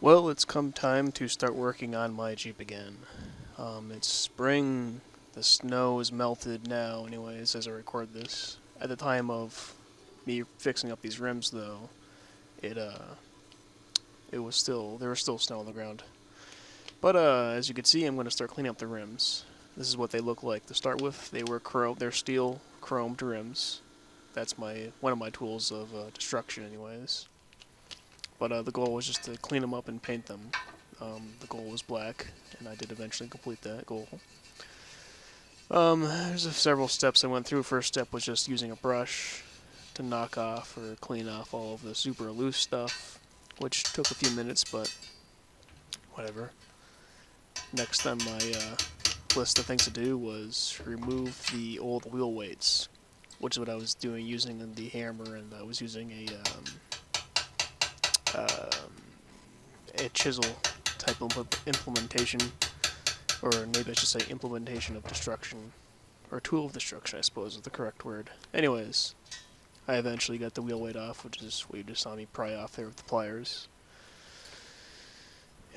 Well, it's come time to start working on my Jeep again. It's spring, the snow is melted now, anyways, as I record this. At the time of me fixing up these rims, though, it it was still there was still snow on the ground. But as you can see, I'm going to start cleaning up the rims. This is what they look like to start with. They're steel chromed rims. That's one of my tools of destruction, anyways. But the goal was just to clean them up and paint them. The goal was black, and I did eventually complete that goal. There's several steps I went through. First step was just using a brush to knock off or clean off all of the super loose stuff, which took a few minutes, but whatever. Next on my list of things to do was remove the old wheel weights, which is what I was doing using the hammer, and I was using a chisel type of implementation, or maybe I should say implementation of destruction, or tool of destruction, I suppose is the correct word. Anyways, I eventually got the wheel weight off, which is what you just saw me pry off there with the pliers.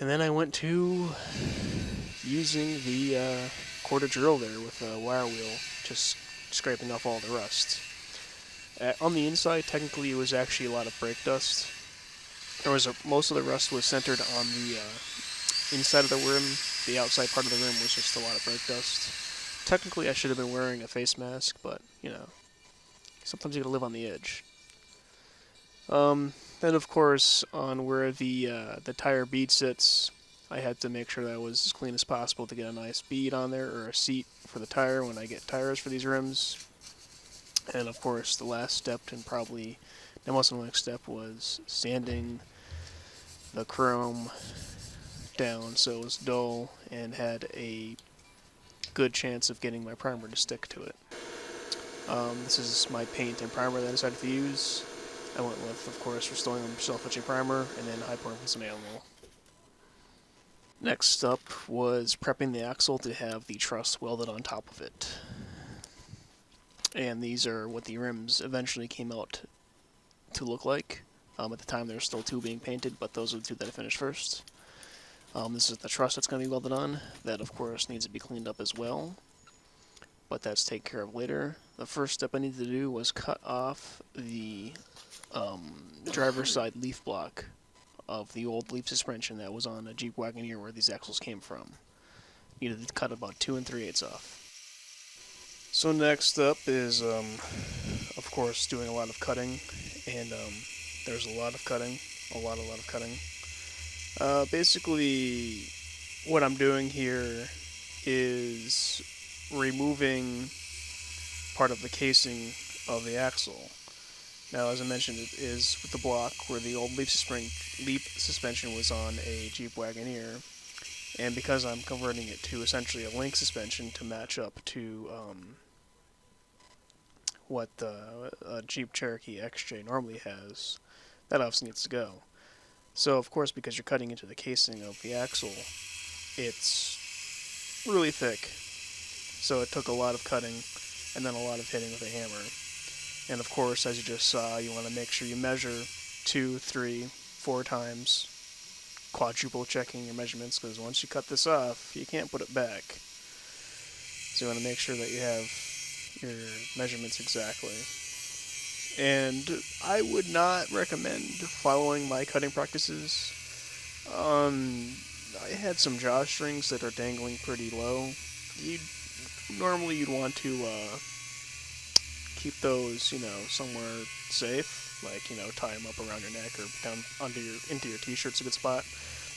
And then I went to using the quarter drill there with a wire wheel, just scraping off all the rust. On the inside, technically, it was actually a lot of brake dust. Most of the rust was centered on the inside of the rim. The outside part of the rim was just a lot of brake dust. Technically, I should have been wearing a face mask, but sometimes you gotta live on the edge. Then, of course, on where the tire bead sits, I had to make sure that was as clean as possible to get a nice bead on there, or a seat for the tire when I get tires for these rims. And of course, the last step, and probably the most annoying step, was sanding the chrome down so it was dull and had a good chance of getting my primer to stick to it. This is my paint and primer that I decided to use. I went with, of course, Restoring Self-Etching Primer and then High Performance Enamel. Next up was prepping the axle to have the truss welded on top of it. And these are what the rims eventually came out to look like. At the time there were still two being painted, but those are the two that I finished first. This is the truss that's going to be welded on. That, of course, needs to be cleaned up as well, but that's taken care of later. The first step I needed to do was cut off the driver's side leaf block of the old leaf suspension that was on a Jeep Wagoneer where these axles came from. Needed to cut about 2 3/8 off. So next up is, of course, doing a lot of cutting, and there's a lot of cutting, a lot of cutting. Basically, what I'm doing here is removing part of the casing of the axle. Now, as I mentioned, it is with the block where the old leaf suspension was on a Jeep Wagoneer, and because I'm converting it to essentially a link suspension to match up to what a Jeep Cherokee XJ normally has, that obviously needs to go. So, of course, because you're cutting into the casing of the axle, it's really thick. So it took a lot of cutting and then a lot of hitting with a hammer. And of course, as you just saw, you want to make sure you measure 2, 3, 4 times, quadruple checking your measurements, because once you cut this off, you can't put it back. So you want to make sure that you have your measurements exactly. And I would not recommend following my cutting practices. I had some jaw strings that are dangling pretty low. Normally you'd want to keep those, somewhere safe, like, tie them up around your neck or down into your t-shirt's a good spot.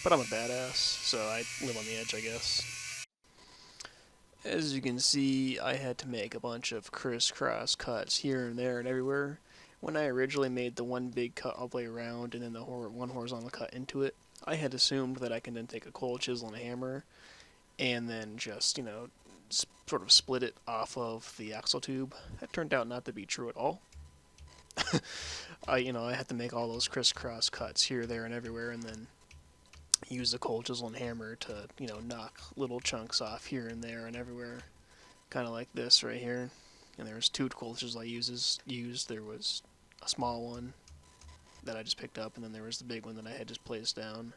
But I'm a badass, so I live on the edge, I guess. As you can see, I had to make a bunch of crisscross cuts here and there and everywhere. When I originally made the one big cut all the way around and then the one horizontal cut into it, I had assumed that I can then take a cold chisel and a hammer and then just, sort of split it off of the axle tube. That turned out not to be true at all. I had to make all those crisscross cuts here, there, and everywhere, and then use the cold chisel and hammer to, knock little chunks off here and there and everywhere. Kind of like this right here. And there was 2 cold chisels I used. There was a small one that I just picked up, and then there was the big one that I had just placed down.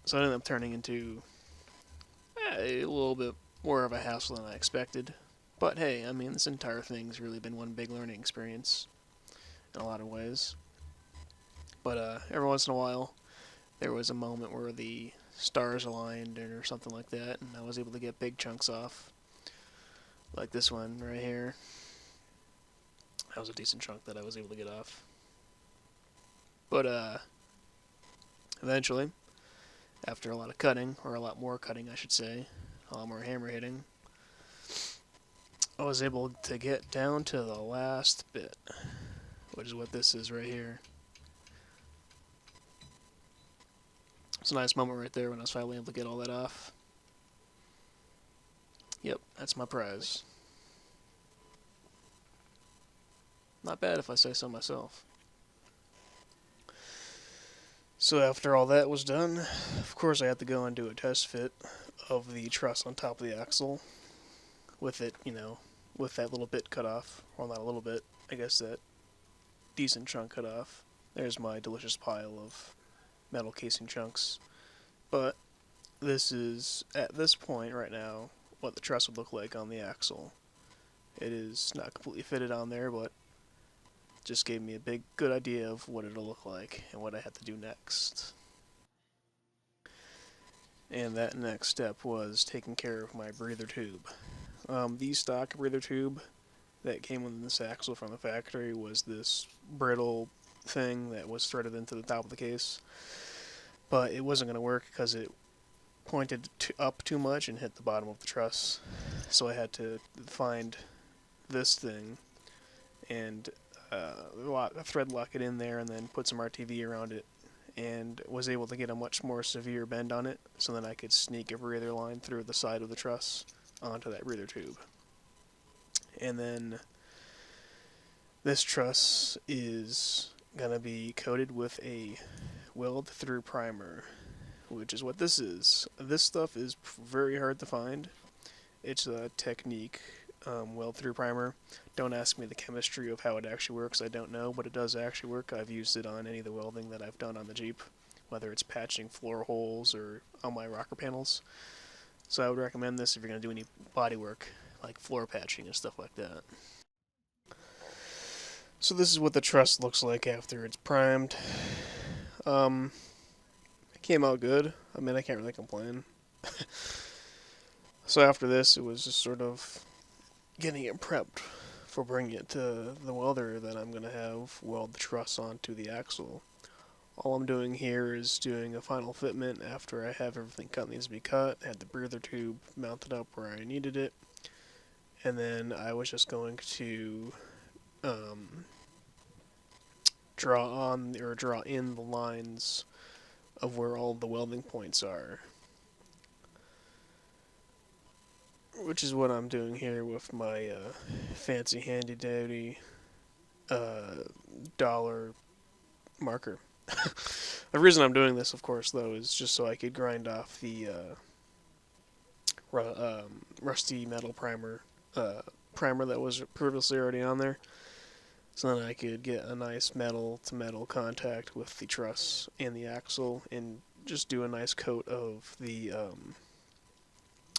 So it ended up turning into a little bit more of a hassle than I expected. But hey, I mean, this entire thing's really been one big learning experience in a lot of ways. But every once in a while, there was a moment where the stars aligned or something like that, and I was able to get big chunks off. Like this one right here. That was a decent chunk that I was able to get off. But eventually, after a lot of cutting, or a lot more cutting, I should say, a lot more hammer hitting, I was able to get down to the last bit, which is what this is right here. It's a nice moment right there when I was finally able to get all that off. Yep, that's my prize. Not bad if I say so myself. So after all that was done, of course I had to go and do a test fit of the truss on top of the axle with it, with that little bit cut off. Well, not a little bit, I guess that decent chunk cut off. There's my delicious pile of metal casing chunks. But this is, at this point right now, what the truss would look like on the axle. It is not completely fitted on there, but just gave me a good idea of what it'll look like and what I had to do next. And that next step was taking care of my breather tube. The stock breather tube that came with this axle from the factory was this brittle thing that was threaded into the top of the case, but it wasn't going to work because it pointed up too much and hit the bottom of the truss. So I had to find this thing and thread lock it in there and then put some RTV around it, and was able to get a much more severe bend on it so that I could sneak a breather line through the side of the truss onto that breather tube. And then this truss is going to be coated with a weld through primer, which is what this is. This stuff is very hard to find. It's a technique weld through primer. Don't ask me the chemistry of how it actually works, I don't know, but it does actually work. I've used it on any of the welding that I've done on the Jeep, whether it's patching floor holes or on my rocker panels. So I would recommend this if you're going to do any body work, like floor patching and stuff like that. So this is what the truss looks like after it's primed. It came out good. I mean, I can't really complain. So after this, it was just sort of getting it prepped for bringing it to the welder that I'm going to have weld the truss onto the axle. All I'm doing here is doing a final fitment after I have everything cut needs to be cut, had the breather tube mounted up where I needed it, and then I was just going to draw in the lines of where all the welding points are, which is what I'm doing here with my fancy handy dandy dollar marker. The reason I'm doing this, of course, though, is just so I could grind off the rusty metal primer that was previously already on there, so then I could get a nice metal-to-metal contact with the truss and the axle, and just do a nice coat of the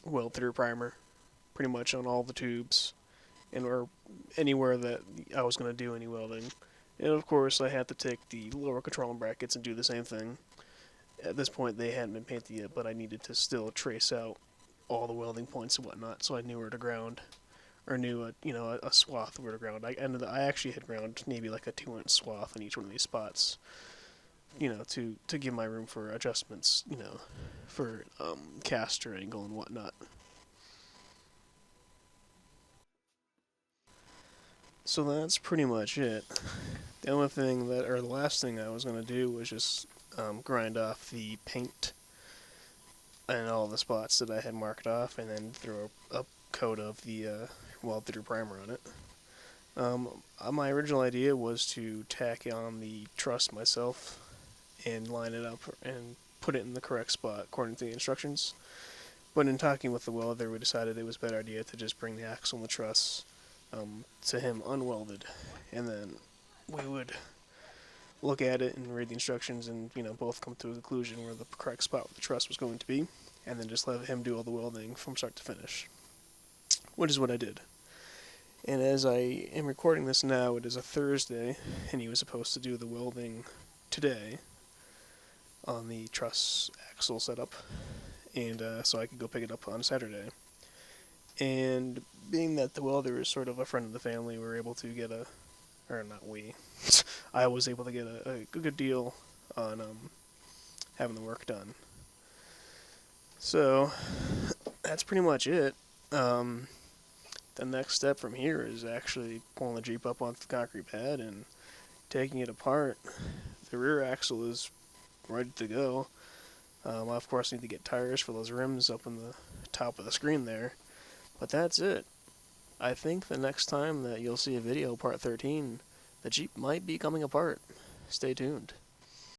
weld-through primer, pretty much on all the tubes, and or anywhere that I was going to do any welding. And of course, I had to take the lower control brackets and do the same thing. At this point, they hadn't been painted yet, but I needed to still trace out all the welding points and whatnot, so I knew where to ground, or knew a swath where to ground. I actually had ground maybe like a 2-inch swath in each one of these spots, to give my room for adjustments, for caster angle and whatnot. So that's pretty much it. The only thing the last thing I was going to do was just grind off the paint and all the spots that I had marked off, and then throw a coat of the weld-through primer on it. My original idea was to tack on the truss myself and line it up and put it in the correct spot according to the instructions. But in talking with the welder, we decided it was a better idea to just bring the axle and the truss to him unwelded, and then we would look at it and read the instructions and, both come to a conclusion where the correct spot where the truss was going to be, and then just let him do all the welding from start to finish, which is what I did. And as I am recording this now, it is a Thursday, and he was supposed to do the welding today on the truss axle setup, and so I could go pick it up on Saturday. And being that the welder is sort of a friend of the family, we were able to get or not we, I was able to get a good deal on having the work done. So that's pretty much it. The next step from here is actually pulling the Jeep up onto the concrete pad and taking it apart. The rear axle is ready to go. I of course need to get tires for those rims up in the top of the screen there. But that's it. I think the next time that you'll see a video, part 13, the Jeep might be coming apart. Stay tuned.